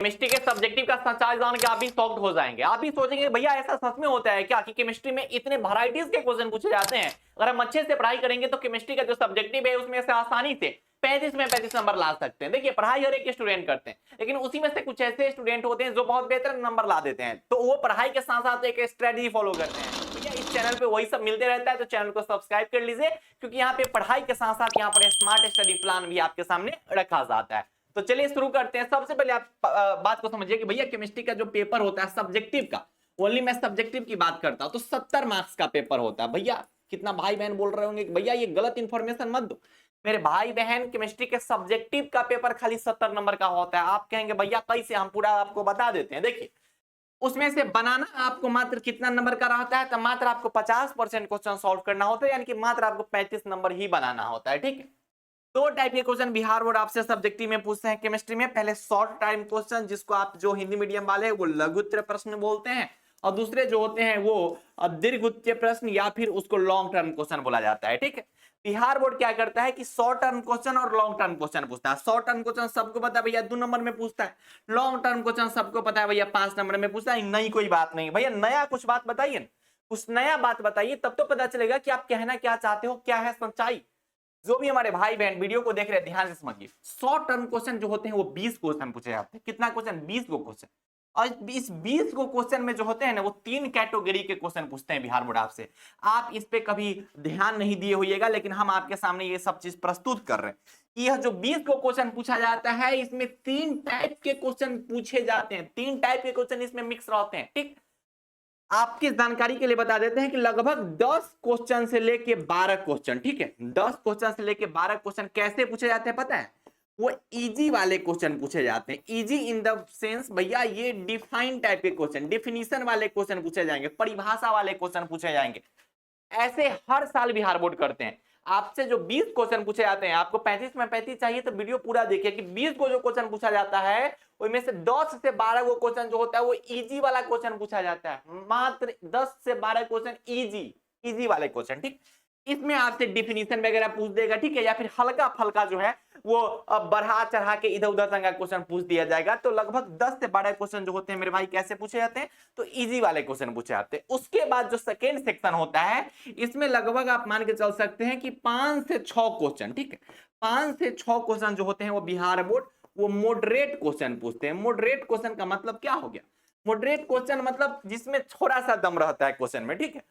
Chemistry के subjective का सच्चाई जान के आप भी शॉक्ड हो जाएंगे। आप भी सोचेंगे भैया ऐसा सच में होता है क्या कि केमिस्ट्री में इतने वैरायटीज के क्वेश्चन पूछे जाते हैं। अगर हम अच्छे से पढ़ाई करेंगे तो केमिस्ट्री का जो सब्जेक्टिव है उसमें से आसानी से 35 में 35 नंबर ला सकते हैं। देखिए पढ़ाई हर एक स्टूडेंट करते हैं, लेकिन उसी में से कुछ ऐसे स्टूडेंट होते हैं जो बहुत बेहतर नंबर ला देते हैं, तो वो पढ़ाई के साथ साथ एक स्ट्रेटजी फॉलो करते हैं। भैया इस चैनल पे वही सब मिलते रहता है, तो चैनल को सब्सक्राइब कर लीजिए, क्योंकि यहाँ पे पढ़ाई के साथ साथ यहाँ पर स्मार्ट स्टडी प्लान भी आपके सामने रखा जाता है। तो चलिए शुरू करते हैं। सबसे पहले आप बात को समझिए कि भैया केमिस्ट्री का जो पेपर होता है सब्जेक्टिव का, ओनली मैं सब्जेक्टिव की बात करता हूं, तो 70 मार्क्स का पेपर होता है। भैया कितना भाई बहन बोल रहे होंगे कि भैया ये गलत इंफॉर्मेशन मत दो। मेरे भाई बहन केमिस्ट्री के सब्जेक्टिव का पेपर खाली 70 नंबर का होता है। आप कहेंगे भैया कैसे, हम पूरा आपको बता देते हैं। देखिए उसमें से बनाना आपको मात्र कितना नंबर का रहता है, तो मात्र आपको 50% क्वेश्चन सॉल्व करना होता है, यानी कि मात्र आपको 35 नंबर ही बनाना होता है। ठीक है, दो टाइप के क्वेश्चन बिहार बोर्ड आपसे सब्जेक्टिव में पूछते हैं केमिस्ट्री में। पहले शॉर्ट टाइम क्वेश्चन, जिसको आप जो हिंदी मीडियम वाले हैं वो लघु उत्तरीय प्रश्न बोलते हैं, और दूसरे जो होते हैं वो दीर्घ उत्तरीय प्रश्न या फिर उसको लॉन्ग टर्म क्वेश्चन बोला जाता है। ठीक है, बिहार बोर्ड क्या करता है कि शॉर्ट टर्म क्वेश्चन और लॉन्ग टर्म क्वेश्चन पूछता है। शॉर्ट टर्म क्वेश्चन सबको पता है भैया 2 नंबर में पूछता है, लॉन्ग टर्म क्वेश्चन सबको पता है भैया 5 नंबर में पूछता है। नई कोई बात नहीं भैया, नया कुछ बात बताइए, कुछ नया बात बताइए, तब तो पता चलेगा कि आप कहना क्या चाहते हो, क्या है सच्चाई। जो भी हमारे भाई बहन वीडियो को देख रहे हैं ध्यान से समझिए, शॉर्ट टर्म क्वेश्चन जो होते हैं वो 20 क्वेश्चन पूछे जाते हैं। कितना क्वेश्चन? 20 को क्वेश्चन। और इस 20 को क्वेश्चन में जो होते हैं ना, वो 3 कैटेगरी के क्वेश्चन पूछते हैं बिहार बोर्ड आपसे। आप इस पे कभी ध्यान नहीं दिए होइएगा, लेकिन हम आपके सामने ये सब चीज प्रस्तुत कर रहे हैं। यह जो 20 को क्वेश्चन पूछा जाता है, इसमें 3 टाइप के क्वेश्चन पूछे जाते हैं। 3 टाइप के क्वेश्चन इसमें मिक्स रहते हैं। ठीक, आपकी जानकारी के लिए बता देते हैं कि लगभग 10 क्वेश्चन से लेके 12 क्वेश्चन, ठीक है, 10 क्वेश्चन से लेके 12 क्वेश्चन कैसे पूछे जाते हैं पता है? वो इजी वाले क्वेश्चन पूछे जाते हैं। इजी इन द सेंस भैया ये डिफाइन टाइप के क्वेश्चन, डिफिनीशन वाले क्वेश्चन पूछे जाएंगे, परिभाषा वाले क्वेश्चन पूछे जाएंगे। ऐसे हर साल बिहार बोर्ड करते हैं। आपसे जो 20 क्वेश्चन पूछे जाते हैं, आपको 35 में 35 चाहिए तो वीडियो पूरा देखिए कि 20 को जो क्वेश्चन पूछा जाता है उनमें से 10 से 12 वो क्वेश्चन जो होता है वो इजी वाला क्वेश्चन पूछा जाता है। मात्र 10 से 12 क्वेश्चन इजी वाले क्वेश्चन। ठीक, इसमें आपसे डिफिनीशन वगैरह पूछ देगा, ठीक है, या फिर हल्का फल्का जो है वो बढ़ा चढ़ा के इधर उधर का क्वेश्चन पूछ दिया जाएगा। तो लगभग 10 से 12 क्वेश्चन जो होते हैं मेरे भाई कैसे पूछे जाते हैं, तो इजी वाले क्वेश्चन पूछे जाते हैं। उसके बाद जो सेकेंड सेक्शन होता है, इसमें लगभग आप मान के चल सकते हैं कि 5 से 6 क्वेश्चन, ठीक है, 5 से 6 क्वेश्चन जो होते हैं वो बिहार बोर्ड वो मॉडरेट क्वेश्चन पूछते हैं। मॉडरेट क्वेश्चन का मतलब क्या हो गया? मॉडरेट क्वेश्चन मतलब जिसमें थोड़ा सा दम रहता है क्वेश्चन में, ठीक है,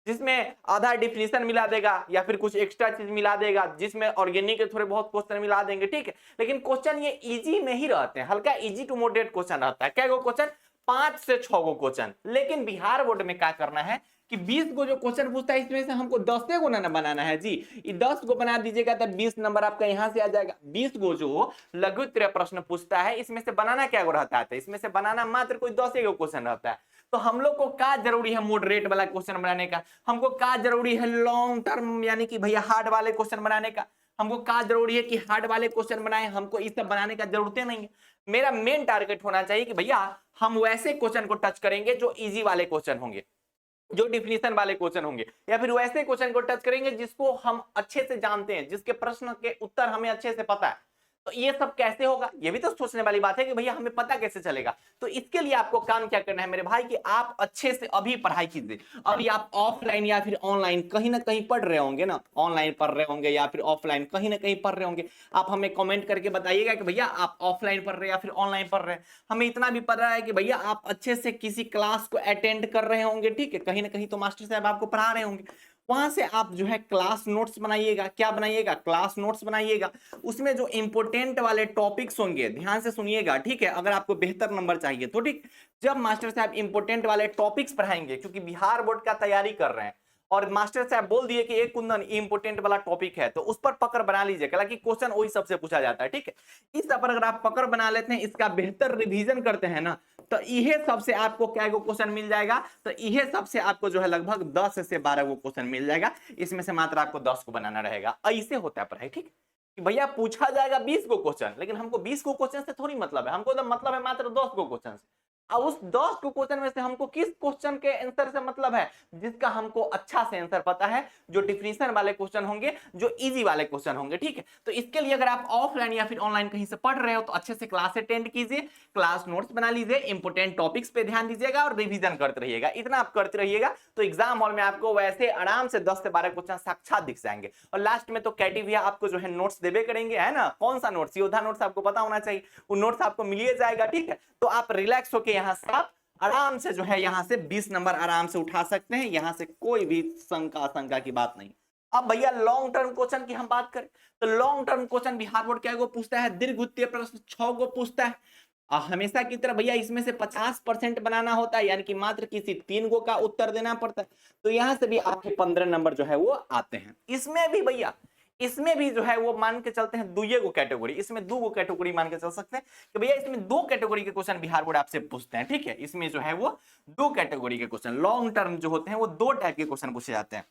जिसमें आधा डिफिनीशन मिला देगा या फिर कुछ एक्स्ट्रा चीज मिला देगा, जिसमें ऑर्गेनिक के थोड़े बहुत क्वेश्चन मिला देंगे, ठीक है, लेकिन क्वेश्चन ये इजी नहीं रहते हैं, हल्का इजी टू मॉडरेट क्वेश्चन रहता है। क्या वो क्वेश्चन? 5 से 6 गो क्वेश्चन। लेकिन बिहार बोर्ड में क्या करना है कि 20 को जो क्वेश्चन पूछता है इसमें से हमको 10 गो ना बनाना है जी। ये 10 गो बना दीजिएगा तो 20 नंबर आपका यहां से आ जाएगा। 20 गो जो लघु उत्तरीय प्रश्न पूछता है इसमें से बनाना क्या गो रहता है? इसमें से बनाना मात्र कोई 10 गो क्वेश्चन रहता है। तो हम लोग को क्या जरूरी है मॉडरेट वाला क्वेश्चन बनाने का? हमको क्या जरूरी है लॉन्ग टर्म यानी कि भैया हार्ड वाले क्वेश्चन बनाने का? हमको क्या जरूरी है कि हार्ड वाले क्वेश्चन बनाए? हमको इस सब बनाने का जरूरत नहीं है। मेरा मेन टारगेट होना चाहिए कि भैया हम वैसे क्वेश्चन को टच करेंगे जो इजी वाले क्वेश्चन होंगे, जो डिफिनीशन वाले क्वेश्चन होंगे, या फिर वैसे क्वेश्चन को टच करेंगे जिसको हम अच्छे से जानते हैं, जिसके प्रश्न के उत्तर हमें अच्छे से पता है। तो ये सब कैसे होगा, ये भी तो सोचने वाली बात है कि भैया हमें पता कैसे चलेगा। तो इसके लिए आपको काम क्या करना है मेरे भाई कि आप अच्छे से अभी पढ़ाई कीजिए। अभी आप ऑफलाइन या फिर ऑनलाइन कहीं ना कहीं पढ़ रहे होंगे ना, ऑनलाइन पढ़ रहे होंगे या फिर ऑफलाइन कहीं ना कहीं पढ़ रहे होंगे। आप हमें कमेंट करके बताइएगा कि भैया आप ऑफलाइन पढ़ रहे हैं या फिर ऑनलाइन पढ़ रहे हैं। हमें इतना भी पता है कि भैया आप अच्छे से किसी क्लास को अटेंड कर रहे होंगे, ठीक है, कहीं ना कहीं तो मास्टर साहब आपको पढ़ा रहे होंगे। वहां से आप जो है क्लास नोट्स बनाइएगा। क्या बनाइएगा? क्लास नोट्स बनाइएगा। उसमें जो इंपोर्टेंट वाले टॉपिक्स होंगे ध्यान से सुनिएगा, ठीक है, अगर आपको बेहतर नंबर चाहिए तो, ठीक, जब मास्टर साहब इंपोर्टेंट वाले टॉपिक्स पढ़ाएंगे, क्योंकि बिहार बोर्ड का तैयारी कर रहे हैं और मास्टर साहब बोल दिए कि एक कुंदन इंपोर्टेंट वाला टॉपिक है, तो उस पर पकड़ बना लीजिए, हालांकि क्वेश्चन वही सबसे पूछा जाता है, ठीक है। इस पर अगर आप पकड़ बना लेते हैं, इसका बेहतर रिवीजन करते हैं ना, तो यह सबसे आपको क्या गो क्वेश्चन मिल जाएगा? तो यह सबसे आपको जो है लगभग 10 से 12 गो क्वेश्चन मिल जाएगा। इसमें से मात्र आपको 10 को बनाना रहेगा। ऐसे होता है पढ़ाई, ठीक, कि भैया पूछा जाएगा 20 गो क्वेश्चन, लेकिन हमको 20 गो क्वेश्चन से थोड़ी मतलब है, हमको तो मतलब है मात्र 10 गो क्वेश्चन से। अब उस 10 को क्वेश्चन में से हमको किस क्वेश्चन के आंसर से मतलब है, जिसका हमको अच्छा से आंसर पता है, जो डिफिनीशन वाले क्वेश्चन होंगे, जो इजी वाले क्वेश्चन होंगे, ठीक है। तो इसके लिए अगर आप ऑफलाइन या फिर ऑनलाइन कहीं से पढ़ रहे हो तो अच्छे से क्लास अटेंड कीजिए, क्लास नोट्स बना लीजिए, इंपोर्टेंट टॉपिक्स पे ध्यान दीजिएगा और रिवीजन करते रहिएगा। इतना आप करते रहिएगा तो एग्जाम हॉल में आपको वैसे आराम से 10 से 12 क्वेश्चन साक्षात दिख जाएंगे। और लास्ट में तो कैटी भैया आपको जो है नोट्स देवे करेंगे, है ना। कौन सा नोट्स? योद्धा नोट्स आपको पता होना चाहिए, वो नोट्स आपको मिलिए जाएगा, ठीक है। तो आप रिलैक्स होके यहाँ से आप आराम से जो है यहाँ से 20 नंबर आराम से उठा सकते हैं, यहाँ से कोई भी शंका की बात नहीं। अब भैया लॉन्ग टर्म क्वेश्चन की हम बात करें तो long term question Bihar board क्या को पूछता है? दीर्घ उत्तीय प्रश्न 6 को पूछता है। हमेशा की तरह भैया इसमें से 50% बनाना होता है, यानी कि मात्र किसी 3 गो का उत्तर देना पड़ता है। तो यहां से भी आपके 15 नंबर जो है वो आते हैं। इसमें भी भैया, इसमें भी जो है वो मान के चलते हैं 2 गो कैटेगरी, इसमें 2 गो कैटेगरी मान के चल सकते हैं कि भैया इसमें 2 कैटेगरी के क्वेश्चन बिहार बोर्ड आपसे पूछते हैं, ठीक है। इसमें जो है वो 2 कैटेगरी के क्वेश्चन लॉन्ग टर्म जो होते हैं वो 2 टाइप के क्वेश्चन पूछे जाते हैं।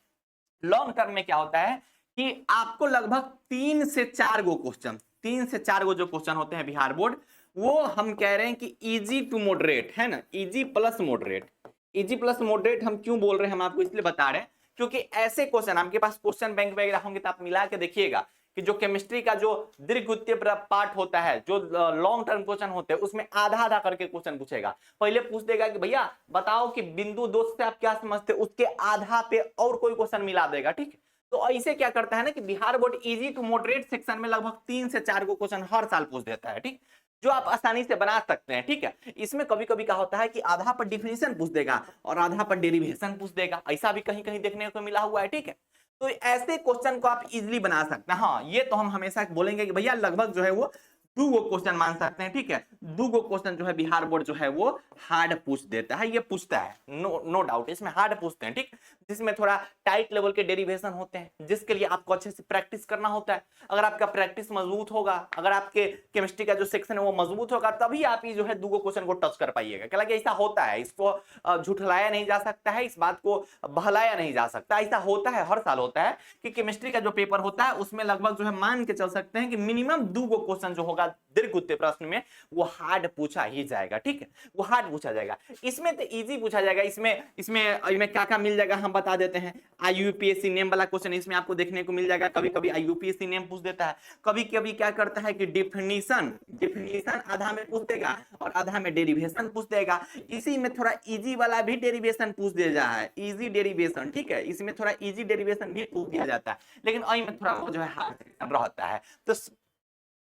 लॉन्ग टर्म में क्या होता है कि आपको लगभग 3 से 4 गो क्वेश्चन, 3 से 4 गो जो क्वेश्चन होते हैं बिहार बोर्ड, वो हम कह रहे हैं कि इजी टू मॉडरेट, है ना, easy plus moderate. Easy plus moderate हम क्यों बोल रहे हैं, हम आपको इसलिए बता रहे हैं क्योंकि ऐसे क्वेश्चन आपके पास क्वेश्चन बैंक वगैरह होंगे तो आप मिला के देखिएगा कि जो केमिस्ट्री का जो दीर्घ उत्तीय पार्ट होता है, जो लॉन्ग टर्म क्वेश्चन होते हैं, उसमें आधा आधा करके क्वेश्चन पूछेगा। पहले पूछ देगा कि भैया बताओ कि बिंदु 2 से आप क्या समझते हैं, उसके आधा पे और कोई क्वेश्चन मिला देगा, ठीक है। तो ऐसे क्या करता है ना कि Bihar board easy to moderate section में लगभग 3 से 4 को क्वेश्चन हर साल पूछ देता है, ठीक, जो आप आसानी से बना सकते हैं, ठीक है। इसमें कभी कभी क्या होता है कि आधा पर डिफिनीशन पूछ देगा और आधा पर डेरिवेशन पूछ देगा, ऐसा भी कहीं कहीं देखने को मिला हुआ है, ठीक है। तो ऐसे क्वेश्चन को आप इजीली बना सकते हैं। हाँ, ये तो हम हमेशा बोलेंगे कि भैया लगभग जो है वो 2 गो क्वेश्चन मान सकते हैं, ठीक है। 2 गो क्वेश्चन जो है बिहार बोर्ड जो है वो हार्ड पूछ देता है, ये पूछता है, नो डाउट, इसमें हार्ड पूछते हैं, ठीक, जिसमें थोड़ा टाइट लेवल के डेरिवेशन होते हैं, जिसके लिए आपको अच्छे से प्रैक्टिस करना होता है। अगर आपका प्रैक्टिस मजबूत होगा, अगर आपके केमिस्ट्री का जो सेक्शन है वो मजबूत होगा, तभी आप ये जो है 2 गो क्वेश्चन को टच कर पाइएगा। क्या लगे, ऐसा होता है, इसको झुठलाया नहीं जा सकता है, इस बात को बहलाया नहीं जा सकता, ऐसा होता है, हर साल होता है कि केमिस्ट्री का जो पेपर होता है उसमें लगभग जो है मान के चल सकते हैं कि मिनिमम 2 गो क्वेश्चन जो होगा दीर्घ उत्तीय प्रश्न में वो हार्ड पूछा ही जाएगा, ठीक है, वो हार्ड पूछा जाएगा। इसमें तो इजी पूछा जाएगा। इसमें क्या मिल जाएगा हम बता देते हैं। आईयूपीएससी नेम वाला क्वेश्चन इसमें आपको देखने को मिल जाएगा, कभी कभी आईयूपीएससी नेम पूछ देता है, कभी कभी क्या करता है कि डिफिनीशन आधा में पूछ देगा और आधा में डेरिवेशन पूछ देगा। इसी में थोड़ा इजी वाला भी डेरिवेशन पूछ दिया जाता है, इजी डेरिवेशन, ठीक है, इसमें थोड़ा इजी डेरिवेशन भी पूछ दिया जाता है, लेकिन आई में थोड़ा वो जो है हार्ड रहता है। तो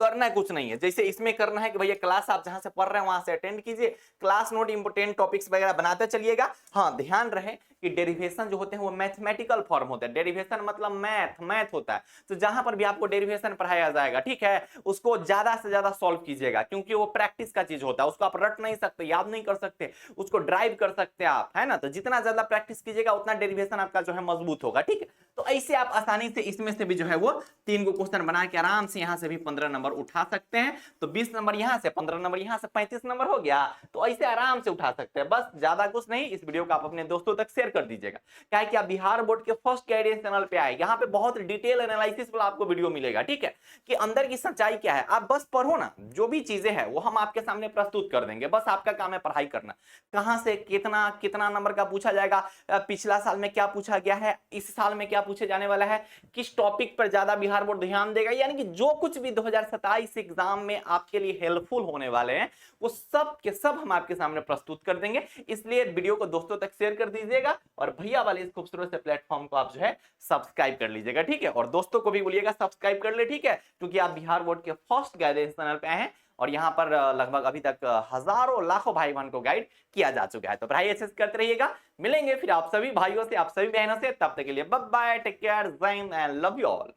करना कुछ नहीं है, जैसे इसमें करना है कि भैया क्लास आप जहां से पढ़ रहे हैं वहां से अटेंड कीजिए, क्लास नोट इंपोर्टेंट टॉपिक्स वगैरह बनाते चलिएगा। हाँ, ध्यान रहे कि डेरिवेशन जो होते हैं वो मैथमेटिकल फॉर्म होते हैं। डेरिवेशन मतलब मैथ होता है। तो जहां पर भी आपको डेरिवेशन पढ़ाया जाएगा, ठीक है, उसको ज्यादा से ज्यादा सॉल्व कीजिएगा, क्योंकि वो प्रैक्टिस का चीज होता है, उसको आप रट नहीं सकते, याद नहीं कर सकते, उसको ड्राइव कर सकते आप, है ना। तो जितना ज्यादा प्रैक्टिस कीजिएगा उतना डेरिवेशन आपका जो है मजबूत होगा, ठीक है। तो ऐसे आप आसानी से इसमें से भी जो है वो 3 गो क्वेश्चन बना के आराम से यहाँ से भी 15 नंबर उठा सकते हैं। तो 20 नंबर यहाँ से, 15 नंबर यहाँ से, 35 नंबर हो गया। तो ऐसे आराम से उठा सकते हैं, बस ज्यादा कुछ नहीं। इस वीडियो को आप अपने दोस्तों तक शेयर कर दीजिएगा, क्या है कि आप बिहार बोर्ड के फर्स्ट गाइडेंस चैनल पे आए, यहाँ पे बहुत डिटेल एनालिसिस वाला आपको वीडियो मिलेगा, ठीक है, कि अंदर की सच्चाई क्या है। आप बस पढ़ो ना, जो भी चीजें हैं वो हम आपके सामने प्रस्तुत कर देंगे, बस आपका काम है पढ़ाई करना। कहां से कितना कितना नंबर का पूछा जाएगा, पिछला साल में क्या पूछा गया है, इस साल में क्या पूछे जाने वाला है, किस टॉपिक पर ज्यादा बिहार बोर्ड ध्यान देगा, यानी कि जो कुछ भी 2027 एग्जाम में आपके लिए हेल्पफुल होने वाले हैं वो सब के सब हम आपके सामने प्रस्तुत कर देंगे। इसलिए वीडियो को दोस्तों तक शेयर कर दीजिएगा और भैया वाले इस खूबसूरत से प्लेटफॉर्म को आप जो है सब्सक्राइब कर लीजिएगा, ठीक है। और दोस्तों को भी बोलिएगा सब्सक्राइब कर ले, ठीक है, क्योंकि आप बिहार बोर्ड के फर्स्ट गाइडेंस चैनल पे आए हैं और यहाँ पर लगभग अभी तक हजारों लाखों भाई बहन को गाइड किया जा चुका है। तो पढ़ाई अच्छे से करते रहिएगा, मिलेंगे फिर आप सभी भाइयों से, आप सभी बहनों से, तब तक के लिए बाय बाय, टेक केयर, जय Hind and love you all.